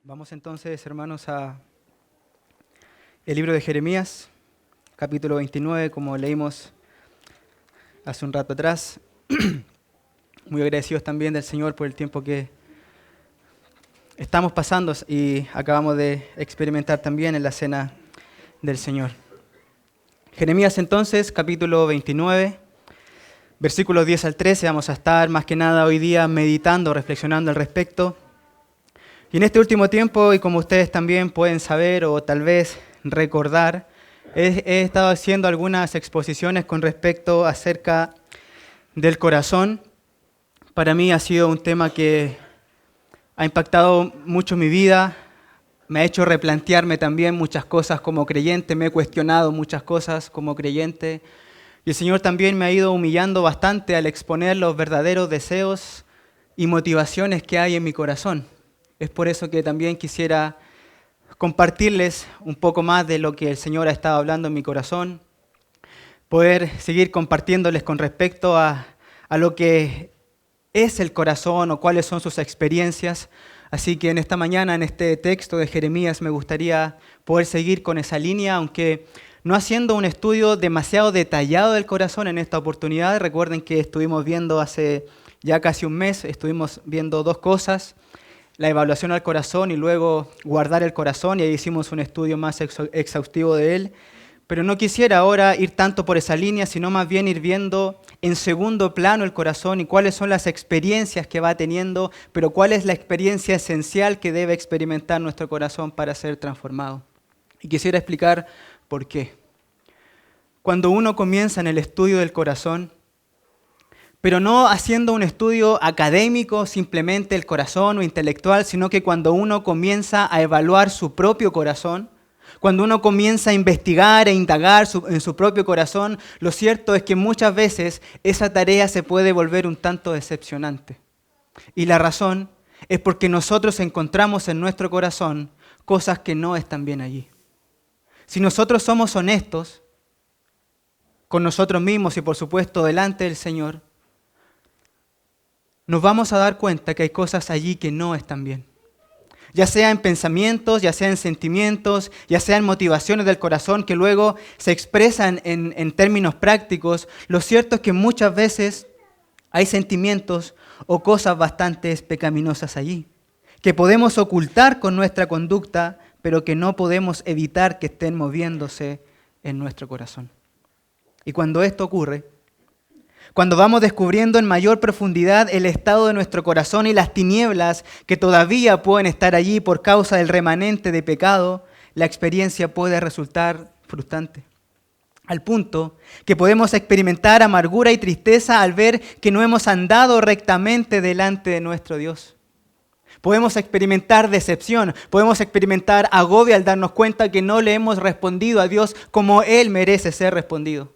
Vamos entonces, hermanos, a el libro de Jeremías, capítulo 29, como leímos hace un rato atrás. Muy agradecidos también del Señor por el tiempo que estamos pasando y acabamos de experimentar también en la cena del Señor. Jeremías entonces, capítulo 29, versículos 10 al 13, vamos a estar más que nada hoy día meditando, reflexionando al respecto. Y en este último tiempo, y como ustedes también pueden saber o tal vez recordar, he estado haciendo algunas exposiciones con respecto acerca del corazón. Para mí ha sido un tema que ha impactado mucho mi vida, me ha hecho replantearme también muchas cosas como creyente, me he cuestionado muchas cosas como creyente. Y el Señor también me ha ido humillando bastante al exponer los verdaderos deseos y motivaciones que hay en mi corazón. Es por eso que también quisiera compartirles un poco más de lo que el Señor ha estado hablando en mi corazón, poder seguir compartiéndoles con respecto a lo que es el corazón o cuáles son sus experiencias. Así que en esta mañana, en este texto de Jeremías, me gustaría poder seguir con esa línea, aunque no haciendo un estudio demasiado detallado del corazón en esta oportunidad. Recuerden que estuvimos viendo hace ya casi un mes, estuvimos viendo dos cosas: la evaluación al corazón y luego guardar el corazón, y ahí hicimos un estudio más exhaustivo de él. Pero no quisiera ahora ir tanto por esa línea, sino más bien ir viendo en segundo plano el corazón y cuáles son las experiencias que va teniendo, pero cuál es la experiencia esencial que debe experimentar nuestro corazón para ser transformado. Y quisiera explicar por qué. Cuando uno comienza en el estudio del corazón, pero no haciendo un estudio académico, simplemente el corazón o intelectual, sino que cuando uno comienza a evaluar su propio corazón, cuando uno comienza a investigar e indagar en su propio corazón, lo cierto es que muchas veces esa tarea se puede volver un tanto decepcionante. Y la razón es porque nosotros encontramos en nuestro corazón cosas que no están bien allí. Si nosotros somos honestos con nosotros mismos y por supuesto delante del Señor, nos vamos a dar cuenta que hay cosas allí que no están bien. Ya sea en pensamientos, ya sea en sentimientos, ya sea en motivaciones del corazón que luego se expresan en términos prácticos. Lo cierto es que muchas veces hay sentimientos o cosas bastante pecaminosas allí, que podemos ocultar con nuestra conducta, pero que no podemos evitar que estén moviéndose en nuestro corazón. Y cuando esto ocurre, cuando vamos descubriendo en mayor profundidad el estado de nuestro corazón y las tinieblas que todavía pueden estar allí por causa del remanente de pecado, la experiencia puede resultar frustrante. Al punto que podemos experimentar amargura y tristeza al ver que no hemos andado rectamente delante de nuestro Dios. Podemos experimentar decepción, podemos experimentar agobio al darnos cuenta que no le hemos respondido a Dios como Él merece ser respondido.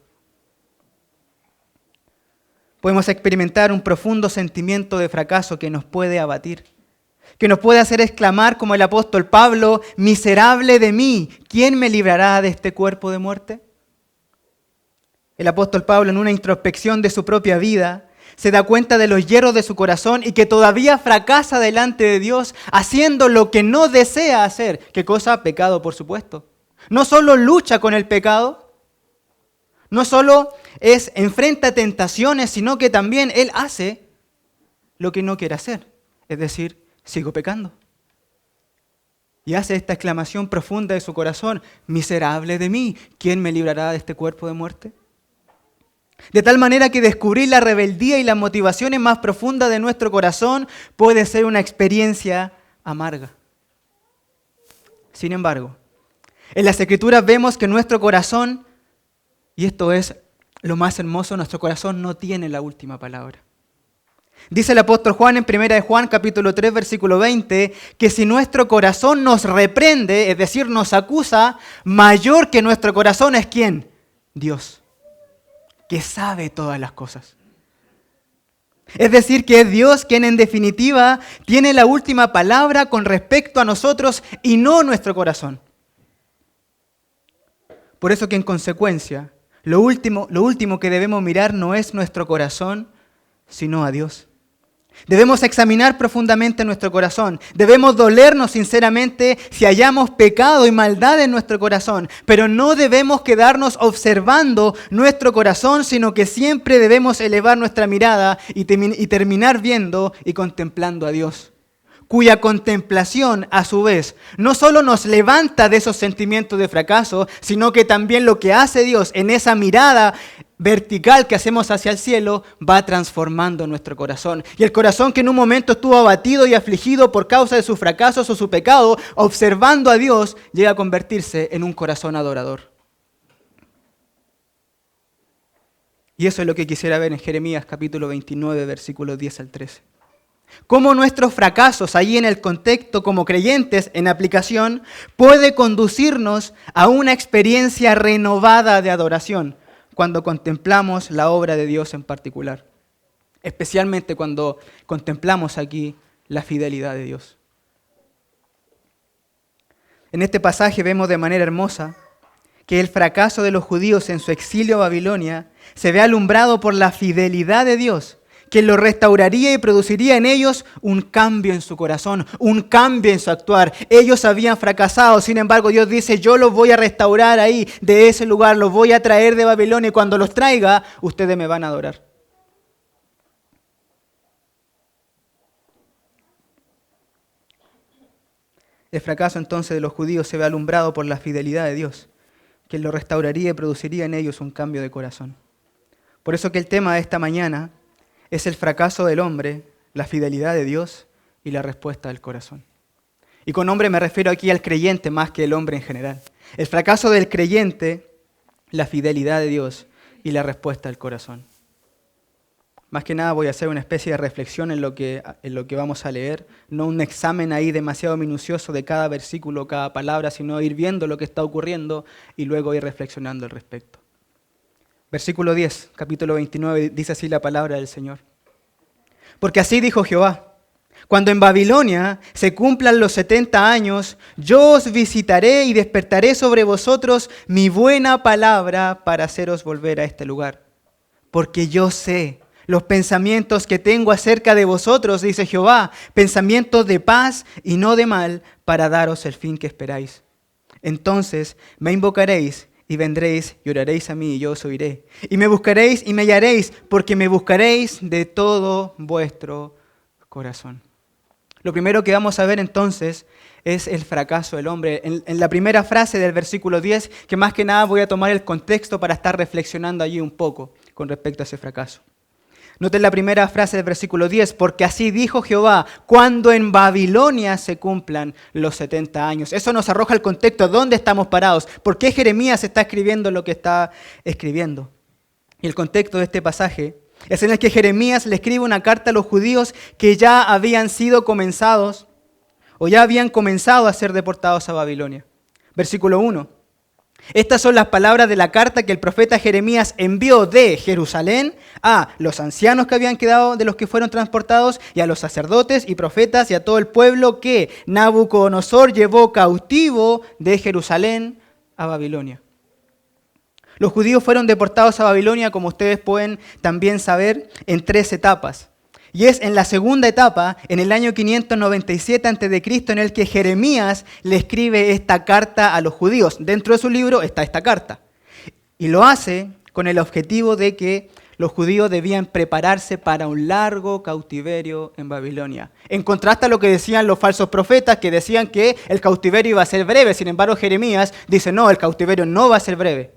Podemos experimentar un profundo sentimiento de fracaso que nos puede abatir, que nos puede hacer exclamar como el apóstol Pablo: miserable de mí, ¿quién me librará de este cuerpo de muerte? El apóstol Pablo, en una introspección de su propia vida, se da cuenta de los hierros de su corazón y que todavía fracasa delante de Dios haciendo lo que no desea hacer. ¿Qué cosa? Pecado, por supuesto. No solo lucha con el pecado, no solo enfrenta tentaciones, sino que también él hace lo que no quiere hacer. Es decir, sigo pecando. Y hace esta exclamación profunda de su corazón: miserable de mí, ¿quién me librará de este cuerpo de muerte? De tal manera que descubrir la rebeldía y las motivaciones más profundas de nuestro corazón puede ser una experiencia amarga. Sin embargo, en las Escrituras vemos que nuestro corazón, y esto es lo más hermoso, nuestro corazón no tiene la última palabra. Dice el apóstol Juan en 1 de Juan, capítulo 3, versículo 20, que si nuestro corazón nos reprende, es decir, nos acusa, mayor que nuestro corazón es ¿quién? Dios, que sabe todas las cosas. Es decir, que es Dios quien en definitiva tiene la última palabra con respecto a nosotros y no nuestro corazón. Por eso que en consecuencia, lo último que debemos mirar no es nuestro corazón, sino a Dios. Debemos examinar profundamente nuestro corazón. Debemos dolernos sinceramente si hayamos pecado y maldad en nuestro corazón. Pero no debemos quedarnos observando nuestro corazón, sino que siempre debemos elevar nuestra mirada y terminar viendo y contemplando a Dios, cuya contemplación, a su vez, no solo nos levanta de esos sentimientos de fracaso, sino que también lo que hace Dios en esa mirada vertical que hacemos hacia el cielo va transformando nuestro corazón. Y el corazón que en un momento estuvo abatido y afligido por causa de sus fracasos o su pecado, observando a Dios, llega a convertirse en un corazón adorador. Y eso es lo que quisiera ver en Jeremías capítulo 29, versículos 10 al 13. Cómo nuestros fracasos, allí en el contexto como creyentes en aplicación, puede conducirnos a una experiencia renovada de adoración cuando contemplamos la obra de Dios en particular, especialmente cuando contemplamos aquí la fidelidad de Dios. En este pasaje vemos de manera hermosa que el fracaso de los judíos en su exilio a Babilonia se ve alumbrado por la fidelidad de Dios, que lo restauraría y produciría en ellos un cambio en su corazón, un cambio en su actuar. Ellos habían fracasado, sin embargo Dios dice, yo los voy a restaurar ahí, de ese lugar, los voy a traer de Babilonia y cuando los traiga, ustedes me van a adorar. El fracaso entonces de los judíos se ve alumbrado por la fidelidad de Dios, que lo restauraría y produciría en ellos un cambio de corazón. Por eso que el tema de esta mañana es el fracaso del hombre, la fidelidad de Dios y la respuesta del corazón. Y con hombre me refiero aquí al creyente más que el hombre en general. El fracaso del creyente, la fidelidad de Dios y la respuesta del corazón. Más que nada voy a hacer una especie de reflexión en lo que vamos a leer, no un examen ahí demasiado minucioso de cada versículo, cada palabra, sino ir viendo lo que está ocurriendo y luego ir reflexionando al respecto. Versículo 10, capítulo 29, dice así la palabra del Señor. Porque así dijo Jehová, cuando en Babilonia se cumplan los 70 años, yo os visitaré y despertaré sobre vosotros mi buena palabra para haceros volver a este lugar. Porque yo sé los pensamientos que tengo acerca de vosotros, dice Jehová, pensamientos de paz y no de mal, para daros el fin que esperáis. Entonces me invocaréis y vendréis y oraréis a mí y yo os oiré. Y me buscaréis y me hallaréis, porque me buscaréis de todo vuestro corazón. Lo primero que vamos a ver entonces es el fracaso del hombre. En la primera frase del versículo 10, que más que nada voy a tomar el contexto para estar reflexionando allí un poco con respecto a ese fracaso. Noten la primera frase del versículo 10, porque así dijo Jehová, cuando en Babilonia se cumplan los 70 años. Eso nos arroja el contexto, ¿dónde estamos parados? ¿Por qué Jeremías está escribiendo lo que está escribiendo? Y el contexto de este pasaje es en el que Jeremías le escribe una carta a los judíos que ya habían sido comenzados o ya habían comenzado a ser deportados a Babilonia. Versículo 1. Estas son las palabras de la carta que el profeta Jeremías envió de Jerusalén a los ancianos que habían quedado de los que fueron transportados y a los sacerdotes y profetas y a todo el pueblo que Nabucodonosor llevó cautivo de Jerusalén a Babilonia. Los judíos fueron deportados a Babilonia, como ustedes pueden también saber, en 3 etapas. Y es en la segunda etapa, en el año 597 a.C., en el que Jeremías le escribe esta carta a los judíos. Dentro de su libro está esta carta. Y lo hace con el objetivo de que los judíos debían prepararse para un largo cautiverio en Babilonia. En contraste a lo que decían los falsos profetas, que decían que el cautiverio iba a ser breve. Sin embargo, Jeremías dice, no, el cautiverio no va a ser breve.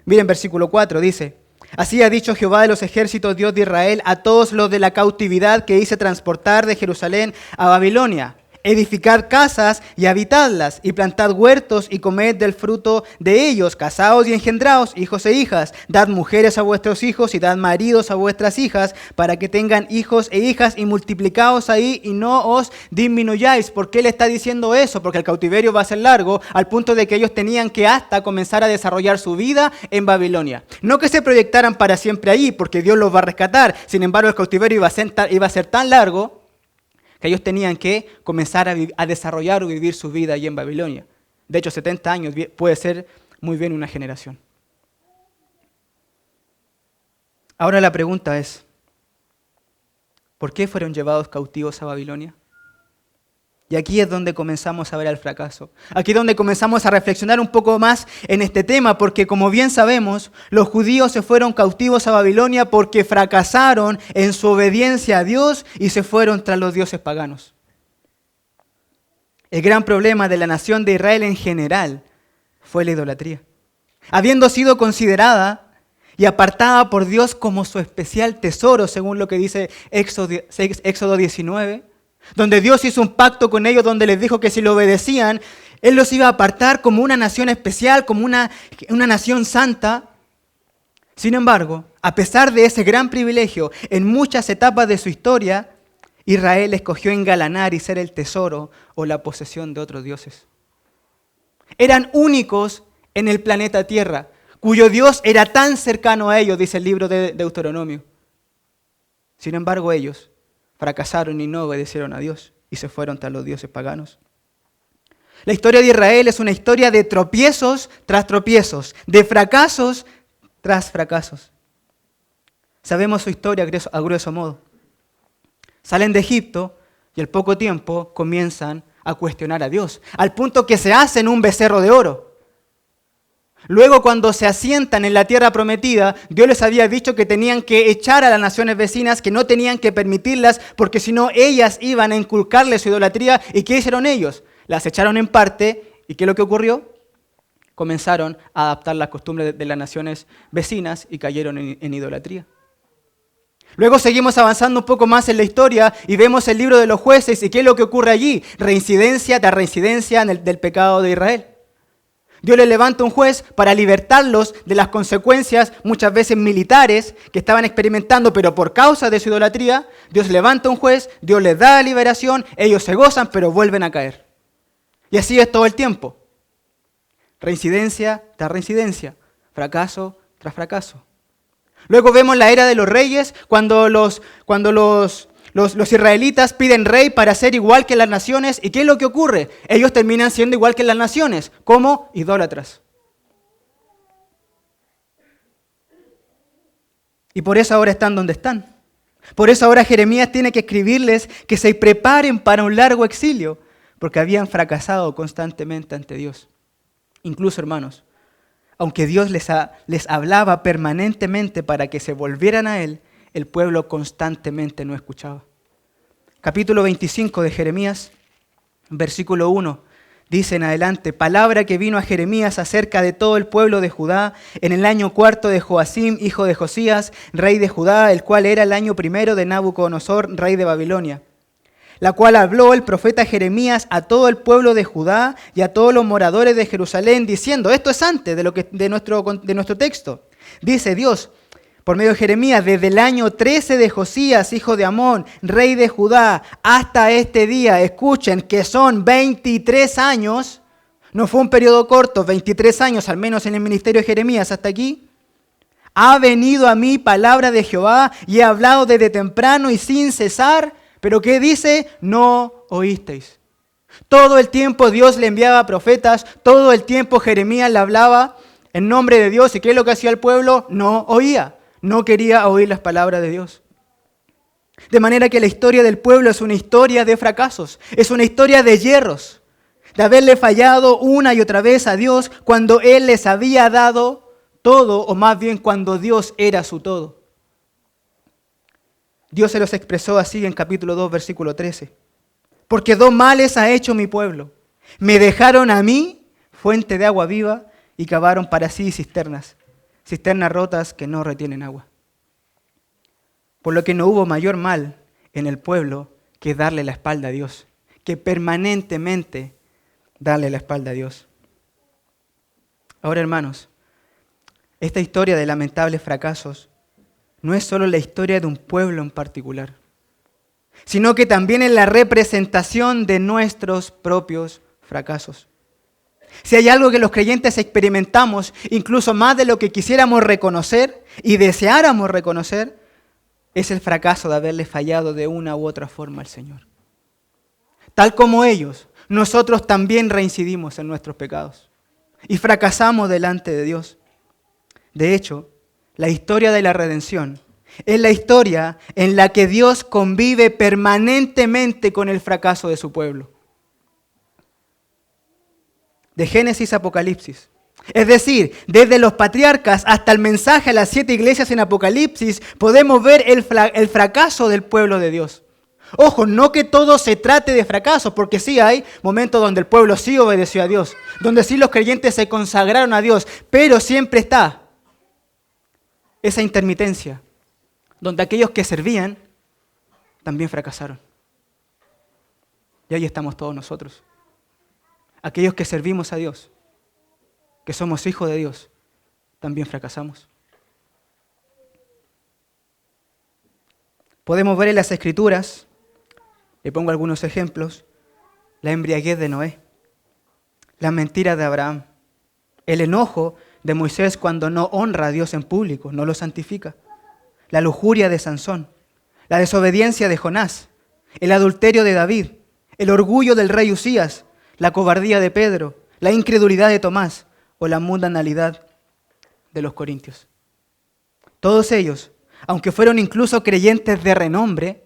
Miren versículo 4, dice, así ha dicho Jehová de los ejércitos, Dios de Israel, a todos los de la cautividad que hice transportar de Jerusalén a Babilonia. Edificad casas y habitadlas, y plantad huertos y comed del fruto de ellos, casaos y engendraos, hijos e hijas. Dad mujeres a vuestros hijos y dad maridos a vuestras hijas, para que tengan hijos e hijas, y multiplicaos ahí y no os disminuyáis. ¿Por qué le está diciendo eso? Porque el cautiverio va a ser largo, al punto de que ellos tenían que hasta comenzar a desarrollar su vida en Babilonia. No que se proyectaran para siempre allí, porque Dios los va a rescatar. Sin embargo, el cautiverio iba a ser tan largo que ellos tenían que comenzar a desarrollar o vivir su vida allí en Babilonia. De hecho, 70 años puede ser muy bien una generación. Ahora la pregunta es, ¿Por qué fueron llevados cautivos a Babilonia? Y aquí es donde comenzamos a ver el fracaso. Aquí es donde comenzamos a reflexionar un poco más en este tema, porque como bien sabemos, los judíos se fueron cautivos a Babilonia porque fracasaron en su obediencia a Dios y se fueron tras los dioses paganos. El gran problema de la nación de Israel en general fue la idolatría. Habiendo sido considerada y apartada por Dios como su especial tesoro, según lo que dice Éxodo 19, donde Dios hizo un pacto con ellos, donde les dijo que si lo obedecían, Él los iba a apartar como una nación especial, como una nación santa. Sin embargo, a pesar de ese gran privilegio, en muchas etapas de su historia, Israel escogió engalanar y ser el tesoro o la posesión de otros dioses. Eran únicos en el planeta Tierra, cuyo Dios era tan cercano a ellos, dice el libro de Deuteronomio. Sin embargo, ellos fracasaron y no obedecieron a Dios y se fueron tras los dioses paganos. La historia de Israel es una historia de tropiezos tras tropiezos, de fracasos tras fracasos. Sabemos su historia a grueso modo. Salen de Egipto y al poco tiempo comienzan a cuestionar a Dios, al punto que se hacen un becerro de oro. Luego, cuando se asientan en la tierra prometida, Dios les había dicho que tenían que echar a las naciones vecinas, que no tenían que permitirlas, porque si no, ellas iban a inculcarles su idolatría. ¿Y qué hicieron ellos? Las echaron en parte, ¿y qué es lo que ocurrió? Comenzaron a adaptar las costumbres de las naciones vecinas y cayeron en idolatría. Luego seguimos avanzando un poco más en la historia y vemos el libro de los jueces, ¿y qué es lo que ocurre allí? Reincidencia tras reincidencia del pecado de Israel. Dios les levanta un juez para libertarlos de las consecuencias, muchas veces militares, que estaban experimentando, pero por causa de su idolatría. Dios levanta un juez, Dios les da la liberación, ellos se gozan, pero vuelven a caer. Y así es todo el tiempo. Reincidencia tras reincidencia, fracaso tras fracaso. Luego vemos la era de los reyes, cuando los israelitas piden rey para ser igual que las naciones. ¿Y qué es lo que ocurre? Ellos terminan siendo igual que las naciones, como idólatras. Y por eso ahora están donde están. Por eso ahora Jeremías tiene que escribirles que se preparen para un largo exilio, porque habían fracasado constantemente ante Dios. Incluso, hermanos, aunque Dios les hablaba permanentemente para que se volvieran a Él, el pueblo constantemente no escuchaba. Capítulo 25 de Jeremías, versículo 1, dice en adelante: palabra que vino a Jeremías acerca de todo el pueblo de Judá en el año 4 de Joacim, hijo de Josías, rey de Judá, el cual era el año 1 de Nabucodonosor, rey de Babilonia. La cual habló el profeta Jeremías a todo el pueblo de Judá y a todos los moradores de Jerusalén, diciendo, esto es antes de nuestro texto, dice Dios, por medio de Jeremías, desde el año 13 de Josías, hijo de Amón, rey de Judá, hasta este día, escuchen que son 23 años, no fue un periodo corto, 23 años, al menos en el ministerio de Jeremías hasta aquí, ha venido a mí palabra de Jehová y he hablado desde temprano y sin cesar. Pero ¿qué dice? No oísteis. Todo el tiempo Dios le enviaba profetas, todo el tiempo Jeremías le hablaba en nombre de Dios. ¿Y qué es lo que hacía el pueblo? No oía, no quería oír las palabras de Dios. De manera que la historia del pueblo es una historia de fracasos, es una historia de yerros, de haberle fallado una y otra vez a Dios cuando Él les había dado todo, o más bien cuando Dios era su todo. Dios se los expresó así en capítulo 2, versículo 13. Porque dos males ha hecho mi pueblo. Me dejaron a mí, fuente de agua viva, y cavaron para sí cisternas rotas que no retienen agua. Por lo que no hubo mayor mal en el pueblo que darle la espalda a Dios, que permanentemente darle la espalda a Dios. Ahora, hermanos, esta historia de lamentables fracasos no es solo la historia de un pueblo en particular, sino que también es la representación de nuestros propios fracasos. Si hay algo que los creyentes experimentamos, incluso más de lo que quisiéramos reconocer y deseáramos reconocer, es el fracaso de haberle fallado de una u otra forma al Señor. Tal como ellos, nosotros también reincidimos en nuestros pecados y fracasamos delante de Dios. De hecho, la historia de la redención es la historia en la que Dios convive permanentemente con el fracaso de su pueblo. De Génesis a Apocalipsis. Es decir, desde los patriarcas hasta el mensaje a las 7 iglesias en Apocalipsis, podemos ver el fracaso del pueblo de Dios. Ojo, no que todo se trate de fracaso, porque sí hay momentos donde el pueblo sí obedeció a Dios, donde sí los creyentes se consagraron a Dios, pero siempre está esa intermitencia, donde aquellos que servían también fracasaron. Y ahí estamos todos nosotros. Aquellos que servimos a Dios, que somos hijos de Dios, también fracasamos. Podemos ver en las Escrituras, le pongo algunos ejemplos, la embriaguez de Noé, la mentira de Abraham, el enojo de Moisés cuando no honra a Dios en público, no lo santifica, la lujuria de Sansón, la desobediencia de Jonás, el adulterio de David, el orgullo del rey Usías, la cobardía de Pedro, la incredulidad de Tomás o la mundanalidad de los corintios. Todos ellos, aunque fueron incluso creyentes de renombre,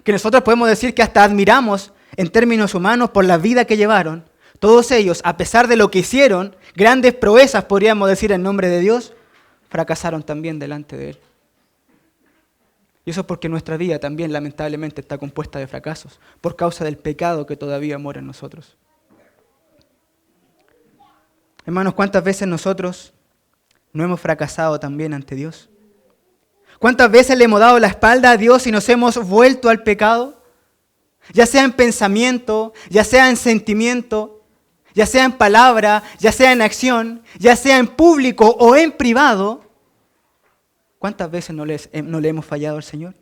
que nosotros podemos decir que hasta admiramos en términos humanos por la vida que llevaron, todos ellos, a pesar de lo que hicieron, grandes proezas, podríamos decir en nombre de Dios, fracasaron también delante de Él. Y eso es porque nuestra vida también lamentablemente está compuesta de fracasos, por causa del pecado que todavía mora en nosotros. Hermanos, ¿cuántas veces nosotros no hemos fracasado también ante Dios? ¿Cuántas veces le hemos dado la espalda a Dios y nos hemos vuelto al pecado? Ya sea en pensamiento, ya sea en sentimiento, ya sea en palabra, ya sea en acción, ya sea en público o en privado. ¿Cuántas veces no le hemos fallado al Señor?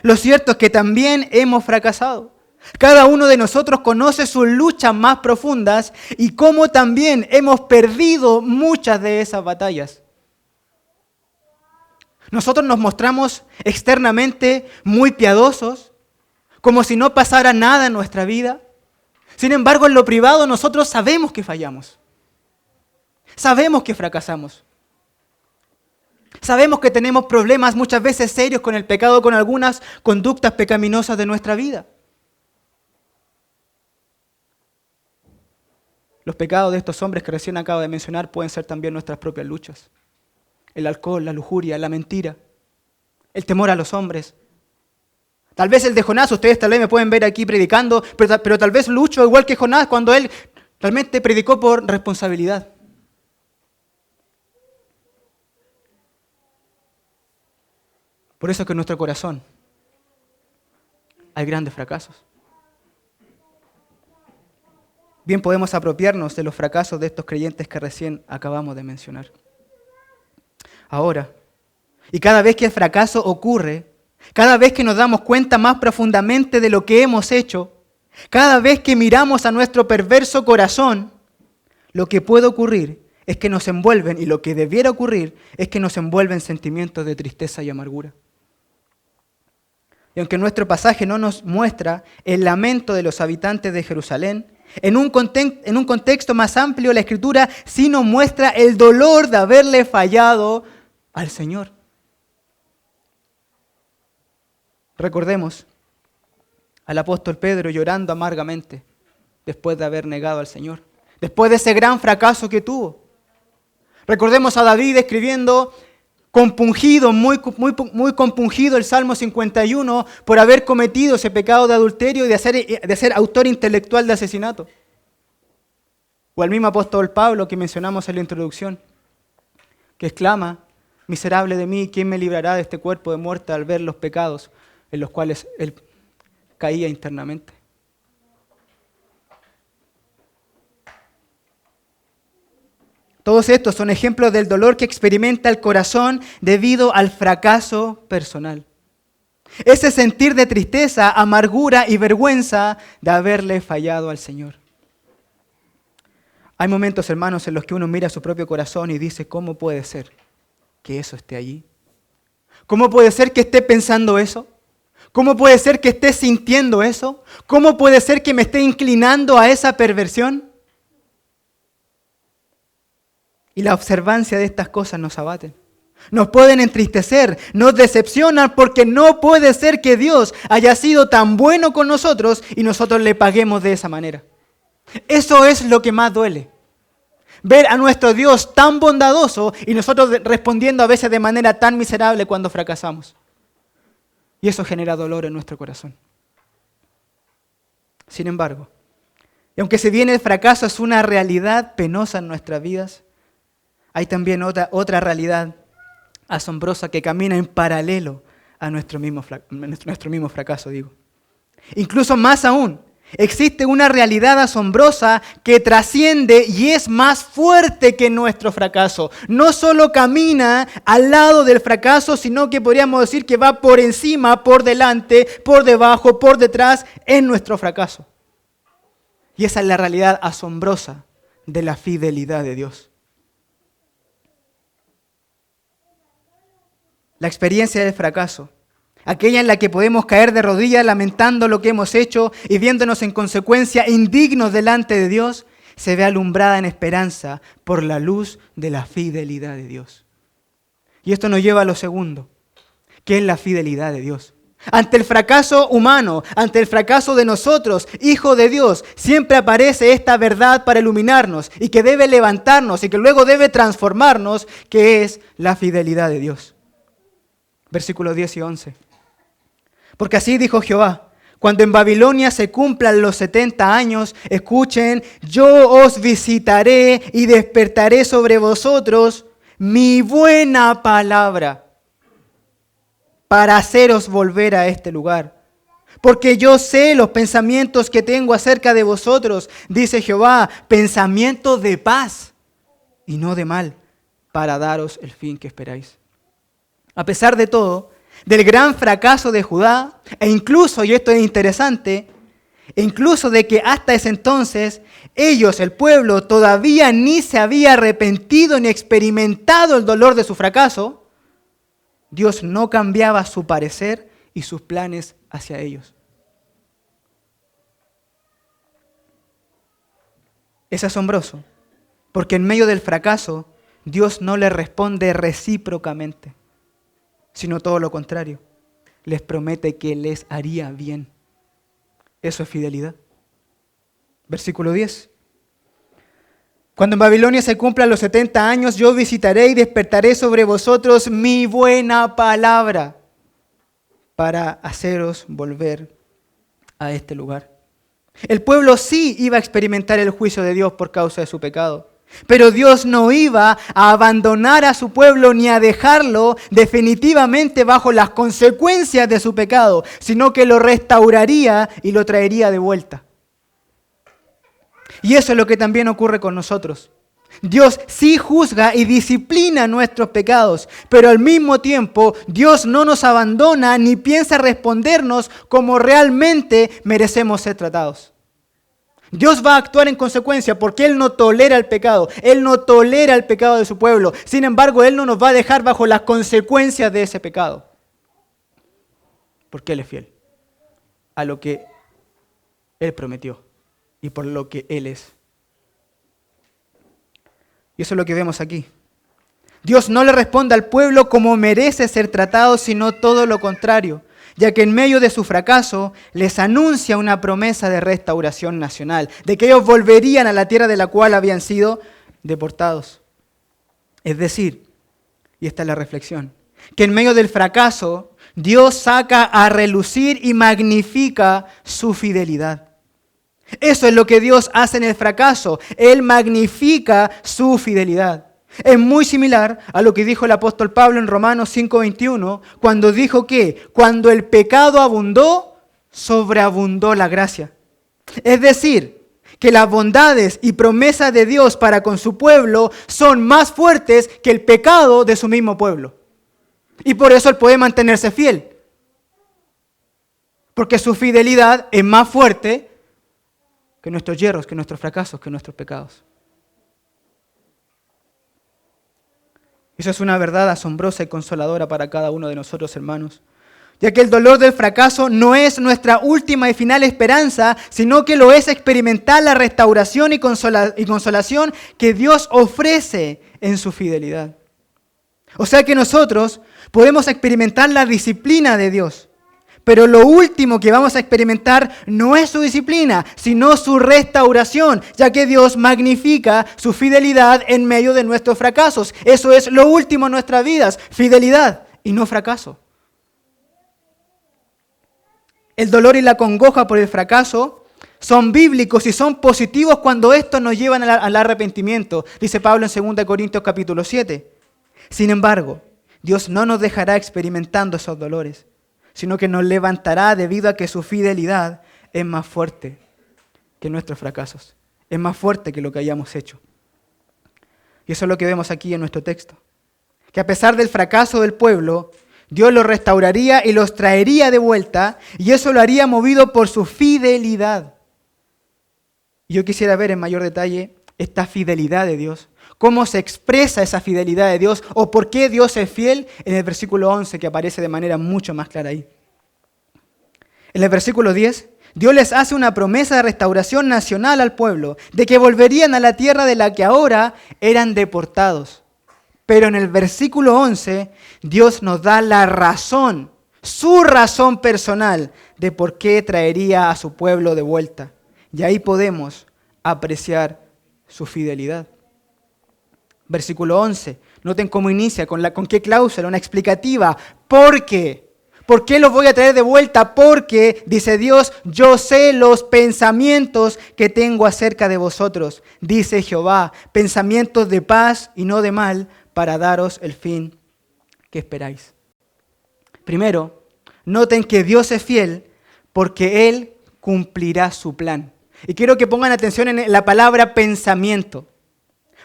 Lo cierto es que también hemos fracasado. Cada uno de nosotros conoce sus luchas más profundas y cómo también hemos perdido muchas de esas batallas. Nosotros nos mostramos externamente muy piadosos, como si no pasara nada en nuestra vida. Sin embargo, en lo privado nosotros sabemos que fallamos. Sabemos que fracasamos. Sabemos que tenemos problemas muchas veces serios con el pecado, con algunas conductas pecaminosas de nuestra vida. Los pecados de estos hombres que recién acabo de mencionar pueden ser también nuestras propias luchas. El alcohol, la lujuria, la mentira, el temor a los hombres. Tal vez el de Jonás, ustedes tal vez me pueden ver aquí predicando, pero tal vez lucho igual que Jonás cuando él realmente predicó por responsabilidad. Por eso es que en nuestro corazón hay grandes fracasos. Bien podemos apropiarnos de los fracasos de estos creyentes que recién acabamos de mencionar. Ahora, y cada vez que el fracaso ocurre, cada vez que nos damos cuenta más profundamente de lo que hemos hecho, cada vez que miramos a nuestro perverso corazón, lo que puede ocurrir es que nos envuelven, y lo que debiera ocurrir es que nos envuelven sentimientos de tristeza y amargura. Y aunque nuestro pasaje no nos muestra el lamento de los habitantes de Jerusalén, en un contexto más amplio, la Escritura sí nos muestra el dolor de haberle fallado al Señor. Recordemos al apóstol Pedro llorando amargamente después de haber negado al Señor, después de ese gran fracaso que tuvo. Recordemos a David escribiendo compungido, muy compungido el Salmo 51 por haber cometido ese pecado de adulterio y de ser autor intelectual de asesinato. O al mismo apóstol Pablo que mencionamos en la introducción, que exclama: miserable de mí, ¿quién me librará de este cuerpo de muerte al ver los pecados en los cuales él caía internamente? Todos estos son ejemplos del dolor que experimenta el corazón debido al fracaso personal. Ese sentir de tristeza, amargura y vergüenza de haberle fallado al Señor. Hay momentos, hermanos, en los que uno mira su propio corazón y dice: ¿cómo puede ser que eso esté allí? ¿Cómo puede ser que esté pensando eso? ¿Cómo puede ser que esté sintiendo eso? ¿Cómo puede ser que me esté inclinando a esa perversión? Y la observancia de estas cosas nos abaten. Nos pueden entristecer, nos decepcionan porque no puede ser que Dios haya sido tan bueno con nosotros y nosotros le paguemos de esa manera. Eso es lo que más duele. Ver a nuestro Dios tan bondadoso y nosotros respondiendo a veces de manera tan miserable cuando fracasamos. Y eso genera dolor en nuestro corazón. Sin embargo, y aunque si bien el fracaso es una realidad penosa en nuestras vidas, hay también otra realidad asombrosa que camina en paralelo a nuestro mismo fracaso, digo. Incluso más aún, existe una realidad asombrosa que trasciende y es más fuerte que nuestro fracaso. No solo camina al lado del fracaso, sino que podríamos decir que va por encima, por delante, por debajo, por detrás en nuestro fracaso. Y esa es la realidad asombrosa de la fidelidad de Dios. La experiencia del fracaso, aquella en la que podemos caer de rodillas lamentando lo que hemos hecho y viéndonos en consecuencia indignos delante de Dios, se ve alumbrada en esperanza por la luz de la fidelidad de Dios. Y esto nos lleva a lo segundo, que es la fidelidad de Dios. Ante el fracaso humano, ante el fracaso de nosotros, hijos de Dios, siempre aparece esta verdad para iluminarnos y que debe levantarnos y que luego debe transformarnos, que es la fidelidad de Dios. Versículos 10 y 11. Porque así dijo Jehová, cuando en Babilonia se cumplan los 70 años, escuchen, yo os visitaré y despertaré sobre vosotros mi buena palabra para haceros volver a este lugar. Porque yo sé los pensamientos que tengo acerca de vosotros, dice Jehová, pensamientos de paz y no de mal, para daros el fin que esperáis. A pesar de todo, del gran fracaso de Judá, e incluso, y esto es interesante, incluso de que hasta ese entonces ellos, el pueblo, todavía ni se había arrepentido ni experimentado el dolor de su fracaso, Dios no cambiaba su parecer y sus planes hacia ellos. Es asombroso, porque en medio del fracaso, Dios no les responde recíprocamente, sino todo lo contrario. Les promete que les haría bien. Eso es fidelidad. Versículo 10. Cuando en Babilonia se cumplan los 70 años, yo visitaré y despertaré sobre vosotros mi buena palabra para haceros volver a este lugar. El pueblo sí iba a experimentar el juicio de Dios por causa de su pecado. Pero Dios no iba a abandonar a su pueblo ni a dejarlo definitivamente bajo las consecuencias de su pecado, sino que lo restauraría y lo traería de vuelta. Y eso es lo que también ocurre con nosotros. Dios sí juzga y disciplina nuestros pecados, pero al mismo tiempo Dios no nos abandona ni piensa respondernos como realmente merecemos ser tratados. Dios va a actuar en consecuencia porque Él no tolera el pecado. Él no tolera el pecado de su pueblo. Sin embargo, Él no nos va a dejar bajo las consecuencias de ese pecado. Porque Él es fiel a lo que Él prometió y por lo que Él es. Y eso es lo que vemos aquí. Dios no le responde al pueblo como merece ser tratado, sino todo lo contrario, ya que en medio de su fracaso les anuncia una promesa de restauración nacional, de que ellos volverían a la tierra de la cual habían sido deportados. Es decir, y esta es la reflexión, que en medio del fracaso Dios saca a relucir y magnifica su fidelidad. Eso es lo que Dios hace en el fracaso. Él magnifica su fidelidad. Es muy similar a lo que dijo el apóstol Pablo en Romanos 5:21, cuando dijo que cuando el pecado abundó, sobreabundó la gracia. Es decir, que las bondades y promesas de Dios para con su pueblo son más fuertes que el pecado de su mismo pueblo. Y por eso Él puede mantenerse fiel. Porque su fidelidad es más fuerte que nuestros yerros, que nuestros fracasos, que nuestros pecados. Eso es una verdad asombrosa y consoladora para cada uno de nosotros, hermanos. Ya que el dolor del fracaso no es nuestra última y final esperanza, sino que lo es experimentar la restauración y consolación que Dios ofrece en su fidelidad. O sea que nosotros podemos experimentar la disciplina de Dios, pero lo último que vamos a experimentar no es su disciplina, sino su restauración, ya que Dios magnifica su fidelidad en medio de nuestros fracasos. Eso es lo último en nuestras vidas, fidelidad y no fracaso. El dolor y la congoja por el fracaso son bíblicos y son positivos cuando estos nos llevan al arrepentimiento, dice Pablo en 2 Corintios capítulo 7. Sin embargo, Dios no nos dejará experimentando esos dolores, sino que nos levantará debido a que su fidelidad es más fuerte que nuestros fracasos, es más fuerte que lo que hayamos hecho. Y eso es lo que vemos aquí en nuestro texto, que a pesar del fracaso del pueblo, Dios los restauraría y los traería de vuelta, y eso lo haría movido por su fidelidad. Y yo quisiera ver en mayor detalle esta fidelidad de Dios, cómo se expresa esa fidelidad de Dios o por qué Dios es fiel en el versículo 11 que aparece de manera mucho más clara ahí. En el versículo 10, Dios les hace una promesa de restauración nacional al pueblo, de que volverían a la tierra de la que ahora eran deportados. Pero en el versículo 11, Dios nos da la razón, su razón personal de por qué traería a su pueblo de vuelta. Y ahí podemos apreciar su fidelidad. Versículo 11. Noten cómo inicia, con qué cláusula, una explicativa. ¿Por qué? ¿Por qué los voy a traer de vuelta? Porque, dice Dios, yo sé los pensamientos que tengo acerca de vosotros, dice Jehová, pensamientos de paz y no de mal, para daros el fin que esperáis. Primero, noten que Dios es fiel porque Él cumplirá su plan. Y quiero que pongan atención en la palabra pensamiento.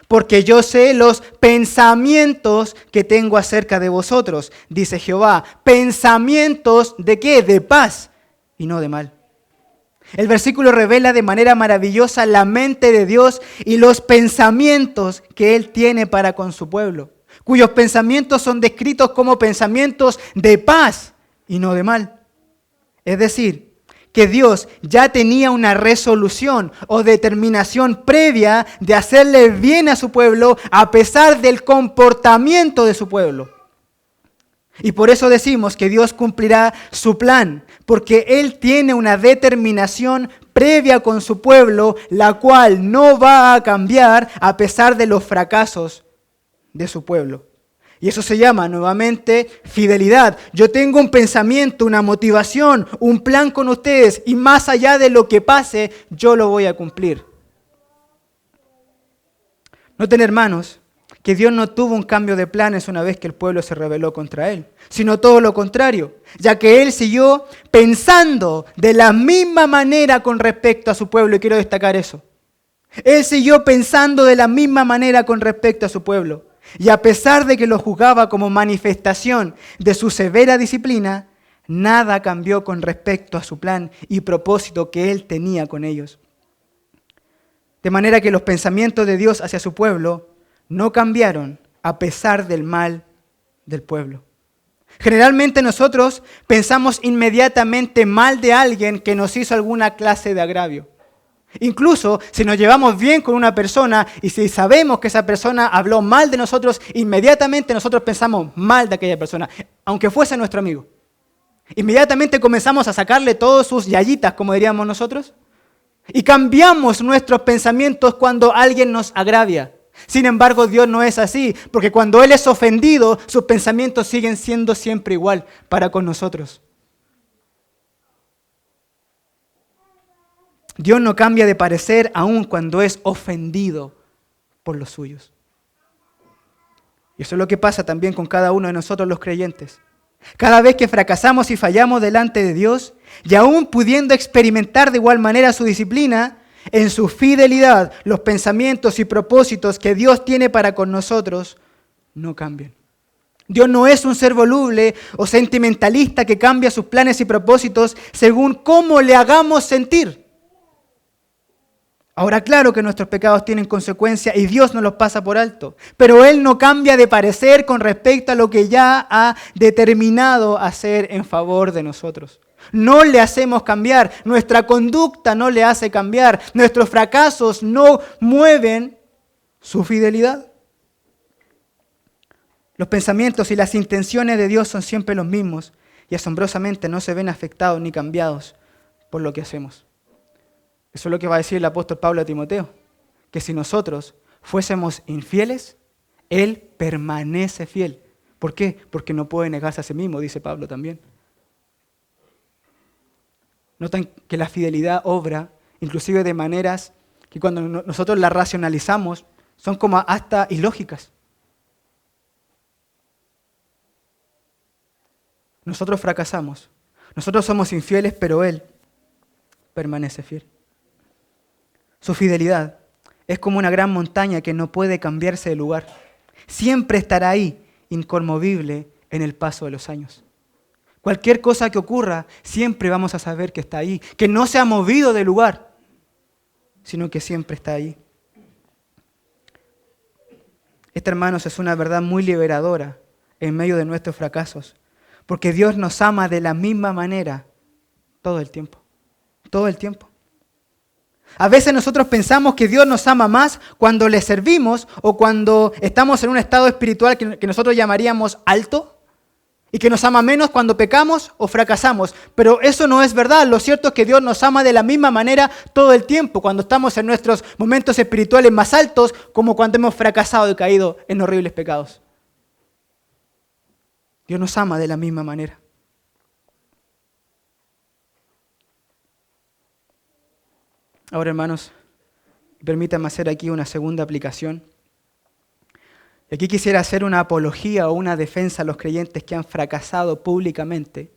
Porque yo sé los pensamientos que tengo acerca de vosotros, dice Jehová. ¿Pensamientos de qué? De paz y no de mal. El versículo revela de manera maravillosa la mente de Dios y los pensamientos que Él tiene para con su pueblo, cuyos pensamientos son descritos como pensamientos de paz y no de mal. Es decir, que Dios ya tenía una resolución o determinación previa de hacerle bien a su pueblo a pesar del comportamiento de su pueblo. Y por eso decimos que Dios cumplirá su plan, porque Él tiene una determinación previa con su pueblo, la cual no va a cambiar a pesar de los fracasos de su pueblo. Y eso se llama nuevamente fidelidad. Yo tengo un pensamiento, una motivación, un plan con ustedes y más allá de lo que pase, yo lo voy a cumplir. Noten, hermanos, que Dios no tuvo un cambio de planes una vez que el pueblo se rebeló contra Él, sino todo lo contrario, ya que Él siguió pensando de la misma manera con respecto a su pueblo, y quiero destacar eso. Él siguió pensando de la misma manera con respecto a su pueblo. Y a pesar de que lo juzgaba como manifestación de su severa disciplina, nada cambió con respecto a su plan y propósito que Él tenía con ellos. De manera que los pensamientos de Dios hacia su pueblo no cambiaron a pesar del mal del pueblo. Generalmente nosotros pensamos inmediatamente mal de alguien que nos hizo alguna clase de agravio. Incluso si nos llevamos bien con una persona y si sabemos que esa persona habló mal de nosotros, inmediatamente nosotros pensamos mal de aquella persona, aunque fuese nuestro amigo. Inmediatamente comenzamos a sacarle todos sus yayitas, como diríamos nosotros, y cambiamos nuestros pensamientos cuando alguien nos agravia. Sin embargo, Dios no es así, porque cuando Él es ofendido, sus pensamientos siguen siendo siempre igual para con nosotros. Dios no cambia de parecer aun cuando es ofendido por los suyos. Y eso es lo que pasa también con cada uno de nosotros los creyentes. Cada vez que fracasamos y fallamos delante de Dios, y aún pudiendo experimentar de igual manera su disciplina, en su fidelidad, los pensamientos y propósitos que Dios tiene para con nosotros no cambian. Dios no es un ser voluble o sentimentalista que cambia sus planes y propósitos según cómo le hagamos sentir. Ahora, claro que nuestros pecados tienen consecuencias y Dios nos los pasa por alto, pero Él no cambia de parecer con respecto a lo que ya ha determinado hacer en favor de nosotros. No le hacemos cambiar, nuestra conducta no le hace cambiar, nuestros fracasos no mueven su fidelidad. Los pensamientos y las intenciones de Dios son siempre los mismos y asombrosamente no se ven afectados ni cambiados por lo que hacemos. Eso es lo que va a decir el apóstol Pablo a Timoteo, que si nosotros fuésemos infieles, Él permanece fiel. ¿Por qué? Porque no puede negarse a sí mismo, dice Pablo también. Notan que la fidelidad obra inclusive de maneras que cuando nosotros las racionalizamos son como hasta ilógicas. Nosotros fracasamos, nosotros somos infieles, pero Él permanece fiel. Su fidelidad es como una gran montaña que no puede cambiarse de lugar. Siempre estará ahí, inconmovible en el paso de los años. Cualquier cosa que ocurra, siempre vamos a saber que está ahí, que no se ha movido de lugar, sino que siempre está ahí. Esta, hermanos, es una verdad muy liberadora en medio de nuestros fracasos, porque Dios nos ama de la misma manera todo el tiempo, todo el tiempo. A veces nosotros pensamos que Dios nos ama más cuando le servimos o cuando estamos en un estado espiritual que nosotros llamaríamos alto, y que nos ama menos cuando pecamos o fracasamos. Pero eso no es verdad. Lo cierto es que Dios nos ama de la misma manera todo el tiempo, cuando estamos en nuestros momentos espirituales más altos, como cuando hemos fracasado y caído en horribles pecados. Dios nos ama de la misma manera. Ahora, hermanos, permítanme hacer aquí una segunda aplicación. Aquí quisiera hacer una apología o una defensa a los creyentes que han fracasado públicamente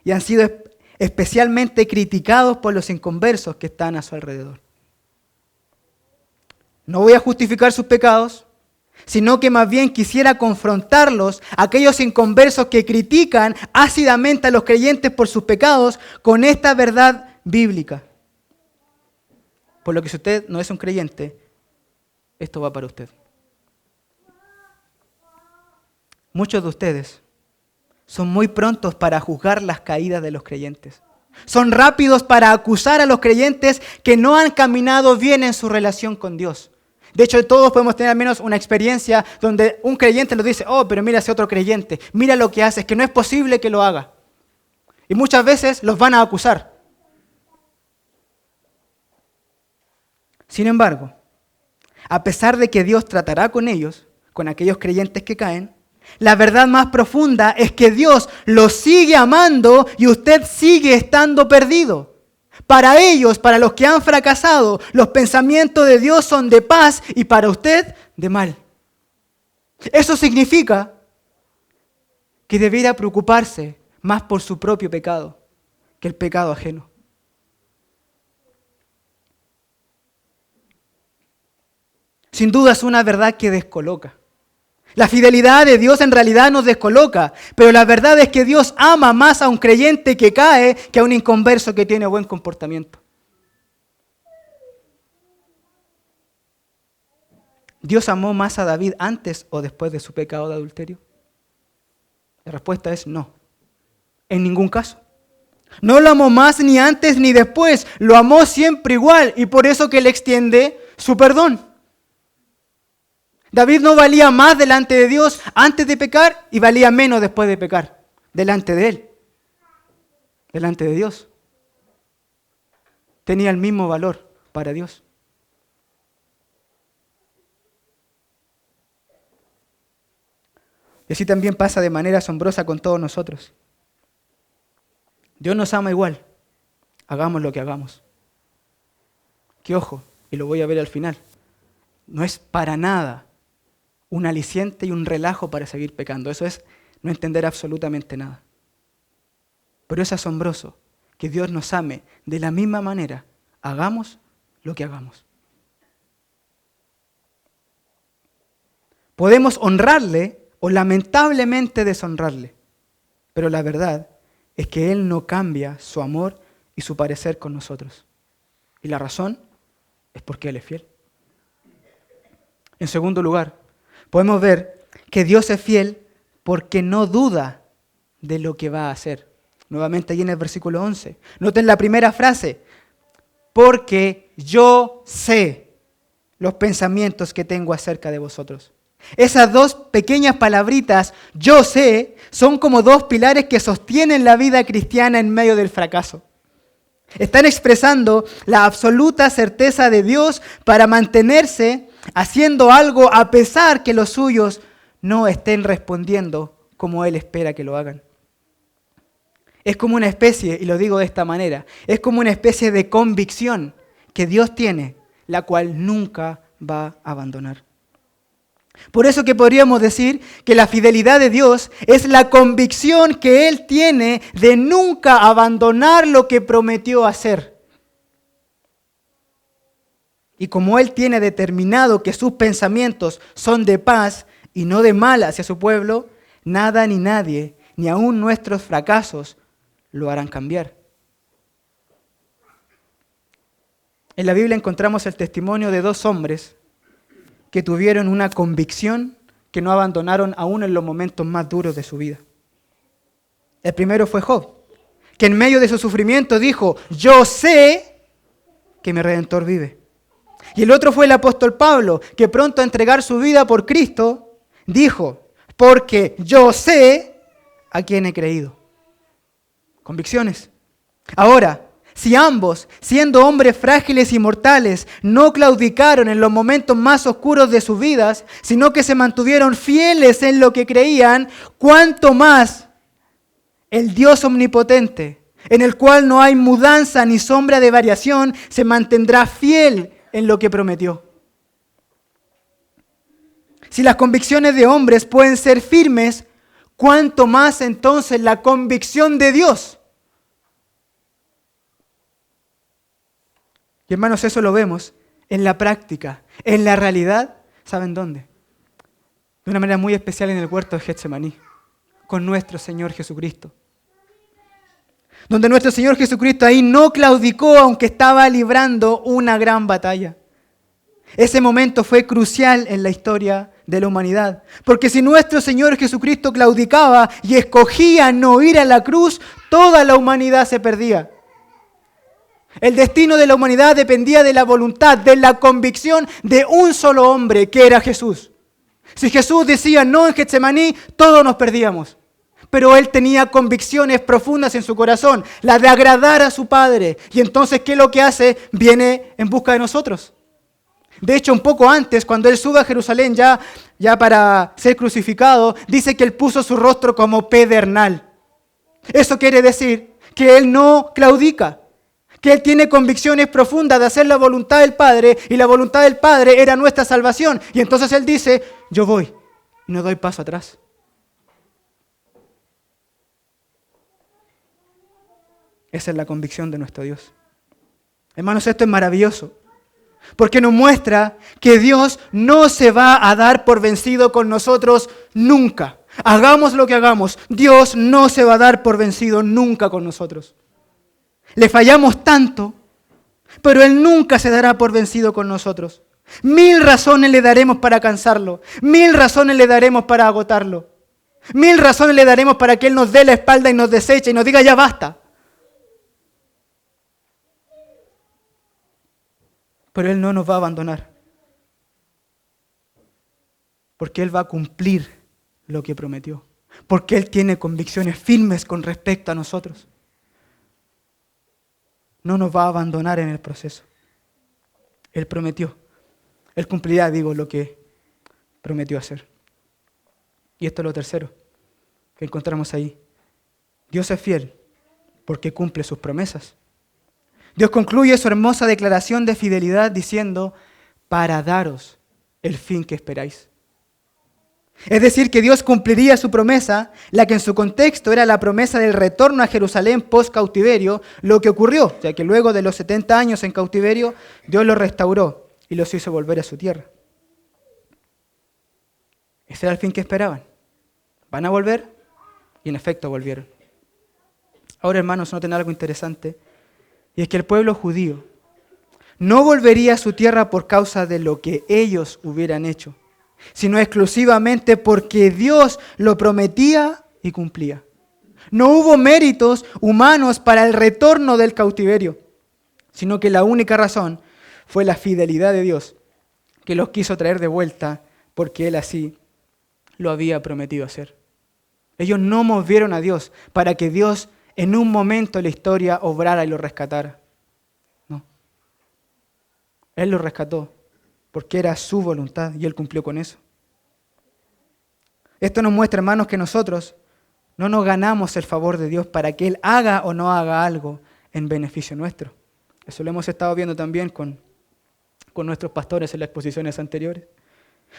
y han sido especialmente criticados por los inconversos que están a su alrededor. No voy a justificar sus pecados, sino que más bien quisiera confrontarlos, aquellos inconversos que critican ácidamente a los creyentes por sus pecados, con esta verdad bíblica. Por lo que si usted no es un creyente, esto va para usted. Muchos de ustedes son muy prontos para juzgar las caídas de los creyentes. Son rápidos para acusar a los creyentes que no han caminado bien en su relación con Dios. De hecho, todos podemos tener al menos una experiencia donde un creyente nos dice, oh, pero mira ese otro creyente, mira lo que hace, es que no es posible que lo haga. Y muchas veces los van a acusar. Sin embargo, a pesar de que Dios tratará con ellos, con aquellos creyentes que caen, la verdad más profunda es que Dios los sigue amando y usted sigue estando perdido. Para ellos, para los que han fracasado, los pensamientos de Dios son de paz y para usted de mal. Eso significa que debiera preocuparse más por su propio pecado que el pecado ajeno. Sin duda es una verdad que descoloca. La fidelidad de Dios en realidad nos descoloca, pero la verdad es que Dios ama más a un creyente que cae que a un inconverso que tiene buen comportamiento. ¿Dios amó más a David antes o después de su pecado de adulterio? La respuesta es no, en ningún caso. No lo amó más ni antes ni después, lo amó siempre igual y por eso que le extiende su perdón. David no valía más delante de Dios antes de pecar y valía menos después de pecar, delante de Él, delante de Dios. Tenía el mismo valor para Dios. Y así también pasa de manera asombrosa con todos nosotros. Dios nos ama igual, hagamos lo que hagamos. Que ojo, y lo voy a ver al final, no es para nada un aliciente y un relajo para seguir pecando. Eso es no entender absolutamente nada. Pero es asombroso que Dios nos ame de la misma manera, hagamos lo que hagamos. Podemos honrarle o lamentablemente deshonrarle, pero la verdad es que Él no cambia su amor y su parecer con nosotros. Y la razón es porque Él es fiel. En segundo lugar, podemos ver que Dios es fiel porque no duda de lo que va a hacer. Nuevamente ahí en el versículo 11. Noten la primera frase. Porque yo sé los pensamientos que tengo acerca de vosotros. Esas dos pequeñas palabritas, yo sé, son como dos pilares que sostienen la vida cristiana en medio del fracaso. Están expresando la absoluta certeza de Dios para mantenerse haciendo algo a pesar que los suyos no estén respondiendo como Él espera que lo hagan. Es como una especie, y lo digo de esta manera, es como una especie de convicción que Dios tiene, la cual nunca va a abandonar. Por eso que podríamos decir que la fidelidad de Dios es la convicción que Él tiene de nunca abandonar lo que prometió hacer. Y como Él tiene determinado que sus pensamientos son de paz y no de mal hacia su pueblo, nada ni nadie, ni aun nuestros fracasos, lo harán cambiar. En la Biblia encontramos el testimonio de dos hombres que tuvieron una convicción que no abandonaron aún en los momentos más duros de su vida. El primero fue Job, que en medio de su sufrimiento dijo, yo sé que mi Redentor vive. Y el otro fue el apóstol Pablo, que pronto a entregar su vida por Cristo, dijo, porque yo sé a quién he creído. Convicciones. Ahora, si ambos, siendo hombres frágiles y mortales, no claudicaron en los momentos más oscuros de sus vidas, sino que se mantuvieron fieles en lo que creían, ¿cuánto más el Dios omnipotente, en el cual no hay mudanza ni sombra de variación, se mantendrá fiel en lo que prometió? Si las convicciones de hombres pueden ser firmes, ¿cuánto más entonces la convicción de Dios? Y hermanos, eso lo vemos en la práctica, en la realidad, ¿saben dónde? De una manera muy especial en el huerto de Getsemaní, con nuestro Señor Jesucristo. Donde nuestro Señor Jesucristo ahí no claudicó aunque estaba librando una gran batalla. Ese momento fue crucial en la historia de la humanidad. Porque si nuestro Señor Jesucristo claudicaba y escogía no ir a la cruz, toda la humanidad se perdía. El destino de la humanidad dependía de la voluntad, de la convicción de un solo hombre, que era Jesús. Si Jesús decía no en Getsemaní, todos nos perdíamos. Pero Él tenía convicciones profundas en su corazón, la de agradar a su Padre. Y entonces, ¿qué es lo que hace? Viene en busca de nosotros. De hecho, un poco antes, cuando Él sube a Jerusalén ya para ser crucificado, dice que Él puso su rostro como pedernal. Eso quiere decir que Él no claudica, que Él tiene convicciones profundas de hacer la voluntad del Padre, y la voluntad del Padre era nuestra salvación. Y entonces Él dice, yo voy y no doy paso atrás. Esa es la convicción de nuestro Dios. Hermanos, esto es maravilloso, porque nos muestra que Dios no se va a dar por vencido con nosotros nunca. Hagamos lo que hagamos, Dios no se va a dar por vencido nunca con nosotros. Le fallamos tanto, pero Él nunca se dará por vencido con nosotros. 1000 razones le daremos para cansarlo, 1000 razones le daremos para agotarlo, 1000 razones le daremos para que Él nos dé la espalda y nos deseche y nos diga ya basta. Pero Él no nos va a abandonar, porque Él va a cumplir lo que prometió, porque Él tiene convicciones firmes con respecto a nosotros. No nos va a abandonar en el proceso. Él prometió, Él cumplirá, lo que prometió hacer. Y esto es lo tercero que encontramos ahí. Dios es fiel porque cumple sus promesas. Dios concluye su hermosa declaración de fidelidad diciendo, para daros el fin que esperáis. Es decir, que Dios cumpliría su promesa, la que en su contexto era la promesa del retorno a Jerusalén post-cautiverio, lo que ocurrió, ya que luego de los 70 años en cautiverio, Dios los restauró y los hizo volver a su tierra. Ese era el fin que esperaban. ¿Van a volver? Y en efecto volvieron. Ahora, hermanos, noten algo interesante. Y es que el pueblo judío no volvería a su tierra por causa de lo que ellos hubieran hecho, sino exclusivamente porque Dios lo prometía y cumplía. No hubo méritos humanos para el retorno del cautiverio, sino que la única razón fue la fidelidad de Dios, que los quiso traer de vuelta porque Él así lo había prometido hacer. Ellos no movieron a Dios para que Dios en un momento de la historia obrara y lo rescatara. No. Él lo rescató porque era su voluntad y Él cumplió con eso. Esto nos muestra, hermanos, que nosotros no nos ganamos el favor de Dios para que Él haga o no haga algo en beneficio nuestro. Eso lo hemos estado viendo también con nuestros pastores en las exposiciones anteriores.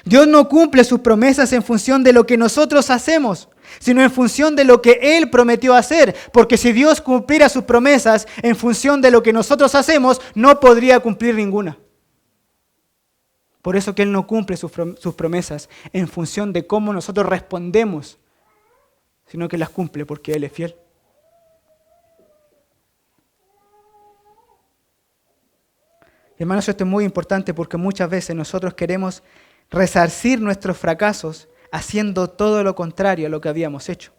Dios no cumple sus promesas en función de lo que nosotros hacemos, sino en función de lo que Él prometió hacer. Porque si Dios cumpliera sus promesas en función de lo que nosotros hacemos, no podría cumplir ninguna. Por eso que Él no cumple sus promesas en función de cómo nosotros respondemos, sino que las cumple porque Él es fiel. Hermanos, esto es muy importante porque muchas veces nosotros queremos resarcir nuestros fracasos haciendo todo lo contrario a lo que habíamos hecho.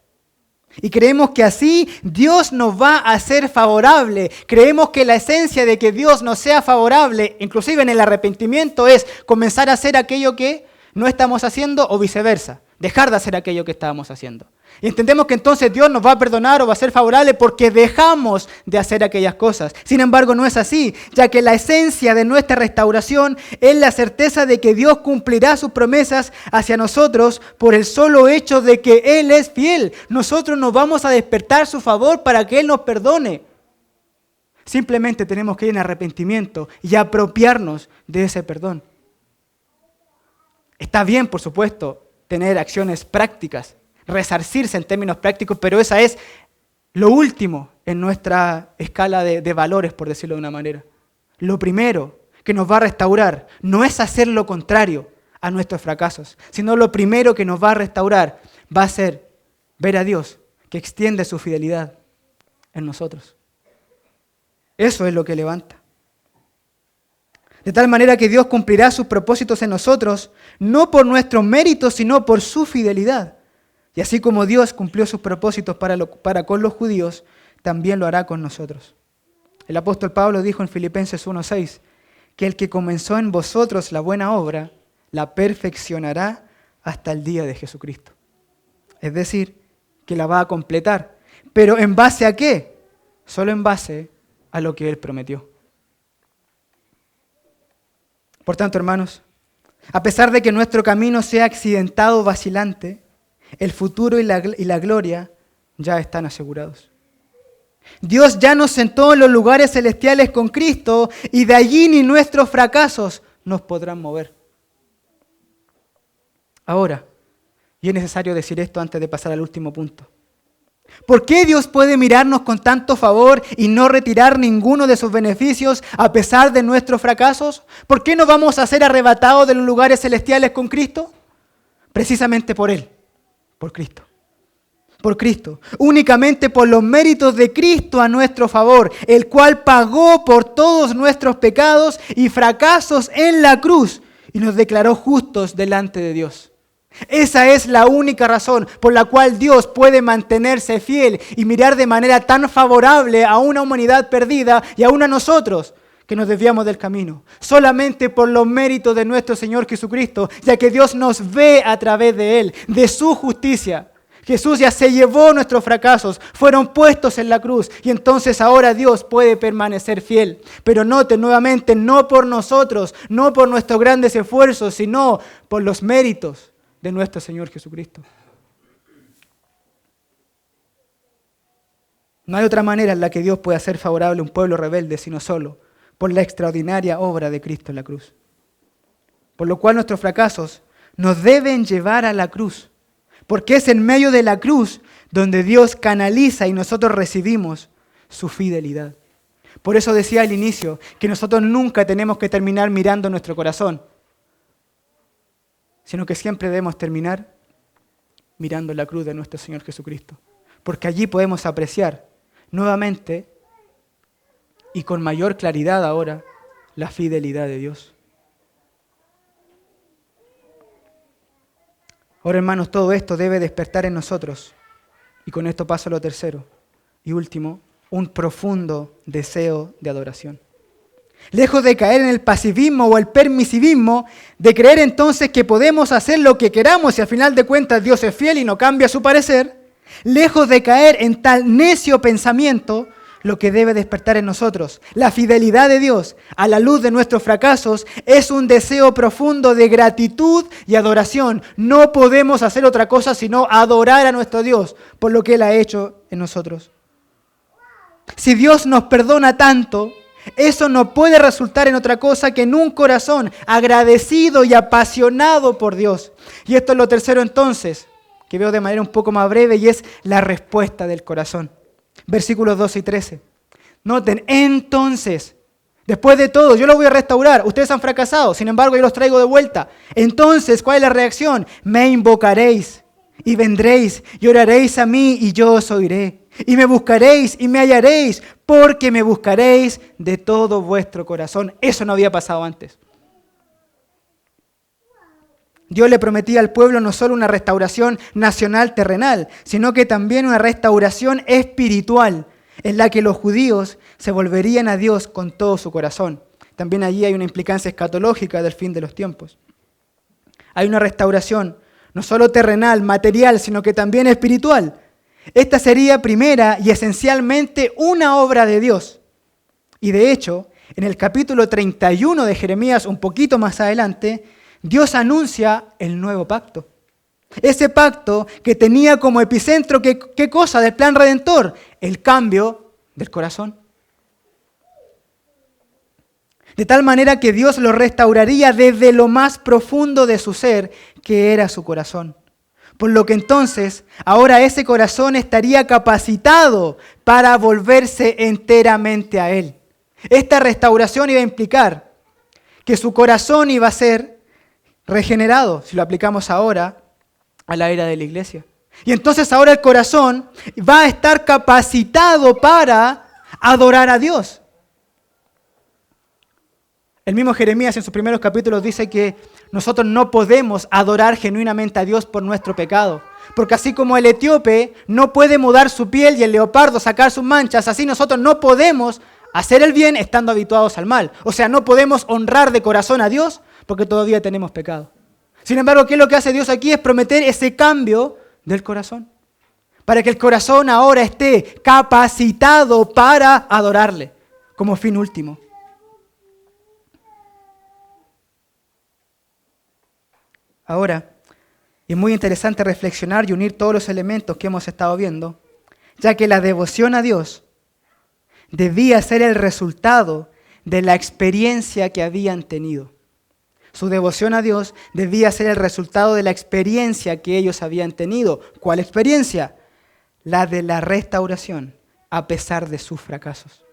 Y creemos que así Dios nos va a ser favorable. Creemos que la esencia de que Dios nos sea favorable, inclusive en el arrepentimiento, es comenzar a hacer aquello que no estamos haciendo o viceversa, dejar de hacer aquello que estábamos haciendo. Y entendemos que entonces Dios nos va a perdonar o va a ser favorable porque dejamos de hacer aquellas cosas. Sin embargo, no es así, ya que la esencia de nuestra restauración es la certeza de que Dios cumplirá sus promesas hacia nosotros por el solo hecho de que Él es fiel. Nosotros nos vamos a despertar su favor para que Él nos perdone. Simplemente tenemos que ir en arrepentimiento y apropiarnos de ese perdón. Está bien, por supuesto, tener acciones prácticas, resarcirse en términos prácticos, pero esa es lo último en nuestra escala de valores, por decirlo de una manera. Lo primero que nos va a restaurar no es hacer lo contrario a nuestros fracasos, sino lo primero que nos va a restaurar va a ser ver a Dios que extiende su fidelidad en nosotros. Eso es lo que levanta. De tal manera que Dios cumplirá sus propósitos en nosotros, no por nuestros méritos, sino por su fidelidad. Y así como Dios cumplió sus propósitos para con los judíos, también lo hará con nosotros. El apóstol Pablo dijo en Filipenses 1:6 que el que comenzó en vosotros la buena obra, la perfeccionará hasta el día de Jesucristo. Es decir, que la va a completar. ¿Pero en base a qué? Solo en base a lo que Él prometió. Por tanto, hermanos, a pesar de que nuestro camino sea accidentado o vacilante, el futuro y la gloria ya están asegurados. Dios ya nos sentó en los lugares celestiales con Cristo y de allí ni nuestros fracasos nos podrán mover. Ahora, y es necesario decir esto antes de pasar al último punto. ¿Por qué Dios puede mirarnos con tanto favor y no retirar ninguno de sus beneficios a pesar de nuestros fracasos? ¿Por qué no vamos a ser arrebatados de los lugares celestiales con Cristo? Precisamente por Él, por Cristo. Por Cristo, únicamente por los méritos de Cristo a nuestro favor, el cual pagó por todos nuestros pecados y fracasos en la cruz y nos declaró justos delante de Dios. Esa es la única razón por la cual Dios puede mantenerse fiel y mirar de manera tan favorable a una humanidad perdida y aún a nosotros que nos desviamos del camino. Solamente por los méritos de nuestro Señor Jesucristo, ya que Dios nos ve a través de Él, de su justicia. Jesús ya se llevó nuestros fracasos, fueron puestos en la cruz y entonces ahora Dios puede permanecer fiel. Pero noten nuevamente, no por nosotros, no por nuestros grandes esfuerzos, sino por los méritos de nuestro Señor Jesucristo. No hay otra manera en la que Dios pueda hacer favorable a un pueblo rebelde, sino solo por la extraordinaria obra de Cristo en la cruz. Por lo cual nuestros fracasos nos deben llevar a la cruz, porque es en medio de la cruz donde Dios canaliza y nosotros recibimos su fidelidad. Por eso decía al inicio que nosotros nunca tenemos que terminar mirando nuestro corazón, sino que siempre debemos terminar mirando la cruz de nuestro Señor Jesucristo, porque allí podemos apreciar nuevamente y con mayor claridad ahora la fidelidad de Dios. Ahora, hermanos, todo esto debe despertar en nosotros, y con esto paso a lo tercero y último, un profundo deseo de adoración. lejos de caer en el pasivismo o el permisivismo, de creer entonces que podemos hacer lo que queramos y al final de cuentas Dios es fiel y no cambia su parecer, lejos de caer en tal necio pensamiento, lo que debe despertar en nosotros la fidelidad de Dios a la luz de nuestros fracasos es un deseo profundo de gratitud y adoración. No podemos hacer otra cosa sino adorar a nuestro Dios por lo que Él ha hecho en nosotros. Si Dios nos perdona tanto, eso no puede resultar en otra cosa que en un corazón agradecido y apasionado por Dios. Y esto es lo tercero entonces, que veo de manera un poco más breve, y es la respuesta del corazón. Versículos 12 y 13. Noten, entonces, después de todo, yo los voy a restaurar. Ustedes han fracasado, sin embargo, yo los traigo de vuelta. Entonces, ¿cuál es la reacción? Me invocaréis y vendréis y oraréis a mí y yo os oiré. Y me buscaréis y me hallaréis, porque me buscaréis de todo vuestro corazón. Eso no había pasado antes. Dios le prometía al pueblo no solo una restauración nacional terrenal, sino que también una restauración espiritual, en la que los judíos se volverían a Dios con todo su corazón. También allí hay una implicancia escatológica del fin de los tiempos. Hay una restauración no solo terrenal, material, sino que también espiritual. Esta sería primera y esencialmente una obra de Dios. Y de hecho, en el capítulo 31 de Jeremías, un poquito más adelante, Dios anuncia el nuevo pacto. Ese pacto que tenía como epicentro, ¿qué cosa? Del plan redentor, el cambio del corazón. De tal manera que Dios lo restauraría desde lo más profundo de su ser, que era su corazón. Por lo que entonces, ahora ese corazón estaría capacitado para volverse enteramente a Él. Esta restauración iba a implicar que su corazón iba a ser regenerado, si lo aplicamos ahora a la era de la iglesia. Y entonces ahora el corazón va a estar capacitado para adorar a Dios. El mismo Jeremías en sus primeros capítulos dice que nosotros no podemos adorar genuinamente a Dios por nuestro pecado. Porque así como el etíope no puede mudar su piel y el leopardo sacar sus manchas, así nosotros no podemos hacer el bien estando habituados al mal. O sea, no podemos honrar de corazón a Dios porque todavía tenemos pecado. Sin embargo, ¿qué es lo que hace Dios aquí? Es prometer ese cambio del corazón. Para que el corazón ahora esté capacitado para adorarle como fin último. Ahora, es muy interesante reflexionar y unir todos los elementos que hemos estado viendo, ya que la devoción a Dios debía ser el resultado de la experiencia que habían tenido. Su devoción a Dios debía ser el resultado de la experiencia que ellos habían tenido. ¿Cuál experiencia? La de la restauración, a pesar de sus fracasos.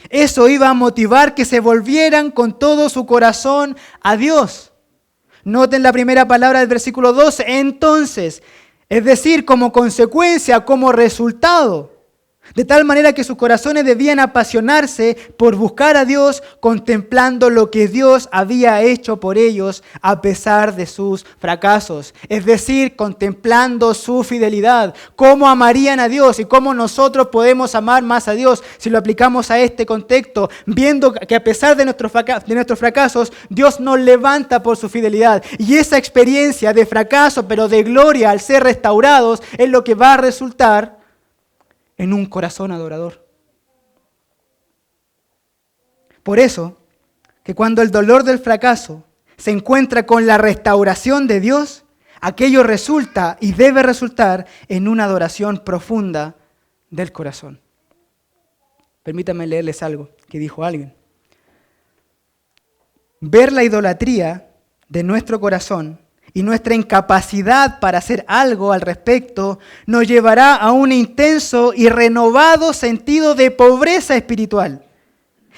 Eso iba a motivar que se volvieran con todo su corazón a Dios. Noten la primera palabra del versículo 12, entonces, es decir, como consecuencia, como resultado. De tal manera que sus corazones debían apasionarse por buscar a Dios, contemplando lo que Dios había hecho por ellos a pesar de sus fracasos. Es decir, contemplando su fidelidad, cómo amarían a Dios y cómo nosotros podemos amar más a Dios si lo aplicamos a este contexto, viendo que a pesar de nuestros fracasos, Dios nos levanta por su fidelidad. Y esa experiencia de fracaso, pero de gloria al ser restaurados, es lo que va a resultar en un corazón adorador. Por eso, que cuando el dolor del fracaso se encuentra con la restauración de Dios, aquello resulta y debe resultar en una adoración profunda del corazón. Permítanme leerles algo que dijo alguien. Ver la idolatría de nuestro corazón y nuestra incapacidad para hacer algo al respecto nos llevará a un intenso y renovado sentido de pobreza espiritual.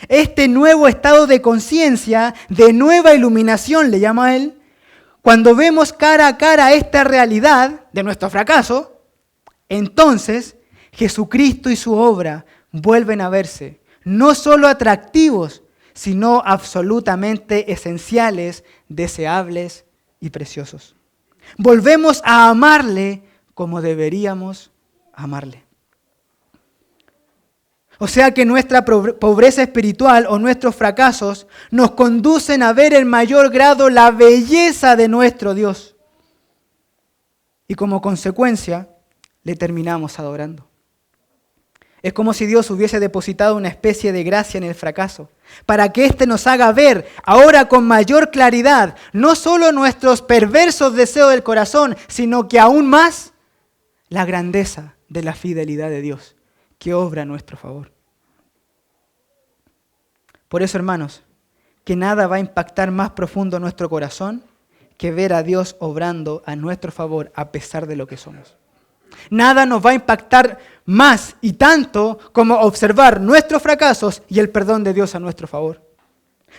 Este nuevo estado de conciencia, de nueva iluminación, le llama él, cuando vemos cara a cara esta realidad de nuestro fracaso, entonces Jesucristo y su obra vuelven a verse no solo atractivos, sino absolutamente esenciales, deseables y preciosos. Volvemos a amarle como deberíamos amarle. O sea que nuestra pobreza espiritual o nuestros fracasos nos conducen a ver en mayor grado la belleza de nuestro Dios. Y como consecuencia, le terminamos adorando. Es como si Dios hubiese depositado una especie de gracia en el fracaso, para que éste nos haga ver ahora con mayor claridad no solo nuestros perversos deseos del corazón, sino que aún más la grandeza de la fidelidad de Dios, que obra a nuestro favor. Por eso, hermanos, que nada va a impactar más profundo nuestro corazón que ver a Dios obrando a nuestro favor a pesar de lo que somos. Nada nos va a impactar más y tanto como observar nuestros fracasos y el perdón de Dios a nuestro favor.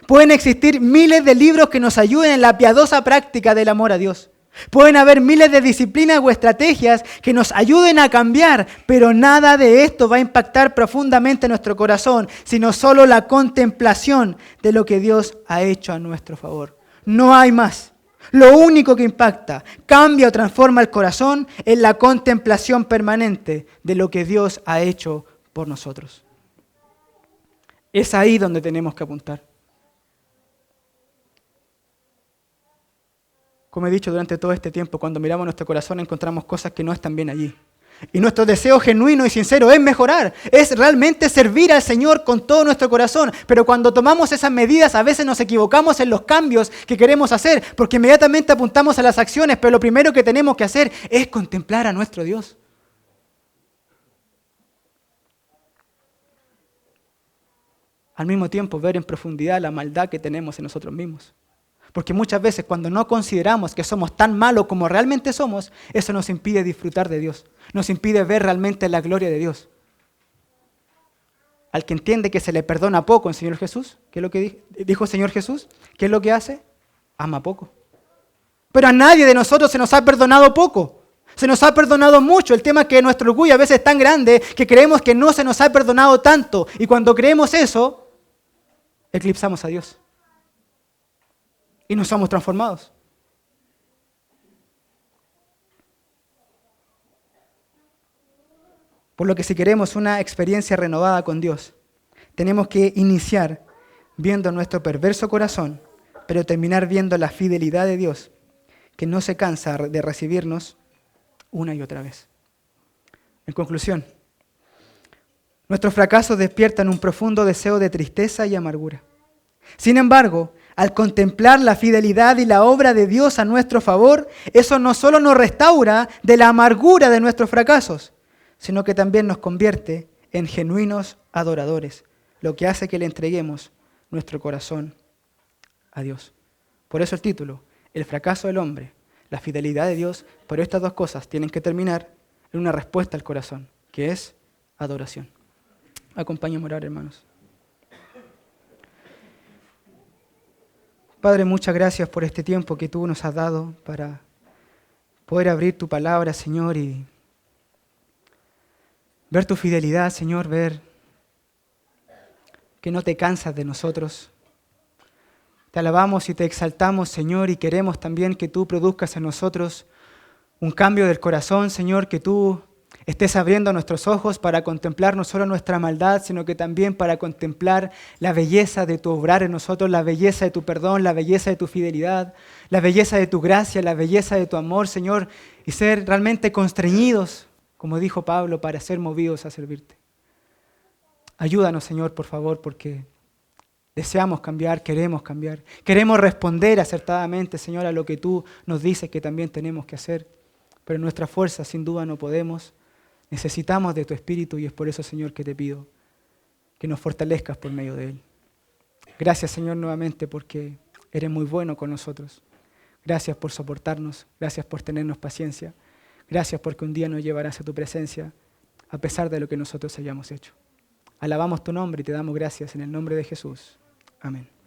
Pueden existir miles de libros que nos ayuden en la piadosa práctica del amor a Dios. Pueden haber miles de disciplinas o estrategias que nos ayuden a cambiar, pero nada de esto va a impactar profundamente nuestro corazón, sino solo la contemplación de lo que Dios ha hecho a nuestro favor. No hay más. Lo único que impacta, cambia o transforma el corazón es la contemplación permanente de lo que Dios ha hecho por nosotros. Es ahí donde tenemos que apuntar. Como he dicho durante todo este tiempo, cuando miramos nuestro corazón encontramos cosas que no están bien allí. Y nuestro deseo genuino y sincero es mejorar, es realmente servir al Señor con todo nuestro corazón. Pero cuando tomamos esas medidas a veces nos equivocamos en los cambios que queremos hacer, porque inmediatamente apuntamos a las acciones, pero lo primero que tenemos que hacer es contemplar a nuestro Dios. Al mismo tiempo ver en profundidad la maldad que tenemos en nosotros mismos. Porque muchas veces cuando no consideramos que somos tan malos como realmente somos, eso nos impide disfrutar de Dios, nos impide ver realmente la gloria de Dios. Al que entiende que se le perdona poco en Señor Jesús, ¿qué es lo que dijo el Señor Jesús? ¿Qué es lo que hace? Ama poco. Pero a nadie de nosotros se nos ha perdonado poco, se nos ha perdonado mucho. El tema es que nuestro orgullo a veces es tan grande que creemos que no se nos ha perdonado tanto. Y cuando creemos eso, eclipsamos a Dios. Y no somos transformados. Por lo que si queremos una experiencia renovada con Dios, tenemos que iniciar viendo nuestro perverso corazón, pero terminar viendo la fidelidad de Dios, que no se cansa de recibirnos una y otra vez. En conclusión, nuestros fracasos despiertan un profundo deseo de tristeza y amargura. Sin embargo, al contemplar la fidelidad y la obra de Dios a nuestro favor, eso no solo nos restaura de la amargura de nuestros fracasos, sino que también nos convierte en genuinos adoradores, lo que hace que le entreguemos nuestro corazón a Dios. Por eso el título, el fracaso del hombre, la fidelidad de Dios, pero estas dos cosas tienen que terminar en una respuesta al corazón, que es adoración. Acompáñenme a orar, hermanos. Padre, muchas gracias por este tiempo que tú nos has dado para poder abrir tu palabra, Señor, y ver tu fidelidad, Señor, ver que no te cansas de nosotros. Te alabamos y te exaltamos, Señor, y queremos también que tú produzcas en nosotros un cambio del corazón, Señor, que tú estés abriendo nuestros ojos para contemplar no solo nuestra maldad, sino que también para contemplar la belleza de tu obrar en nosotros, la belleza de tu perdón, la belleza de tu fidelidad, la belleza de tu gracia, la belleza de tu amor, Señor, y ser realmente constreñidos, como dijo Pablo, para ser movidos a servirte. Ayúdanos, Señor, por favor, porque deseamos cambiar, queremos responder acertadamente, Señor, a lo que tú nos dices que también tenemos que hacer, pero en nuestra fuerza sin duda no podemos. Necesitamos de tu Espíritu y es por eso, Señor, que te pido que nos fortalezcas por medio de Él. Gracias, Señor, nuevamente porque eres muy bueno con nosotros. Gracias por soportarnos, gracias por tenernos paciencia. Gracias porque un día nos llevarás a tu presencia a pesar de lo que nosotros hayamos hecho. Alabamos tu nombre y te damos gracias en el nombre de Jesús. Amén.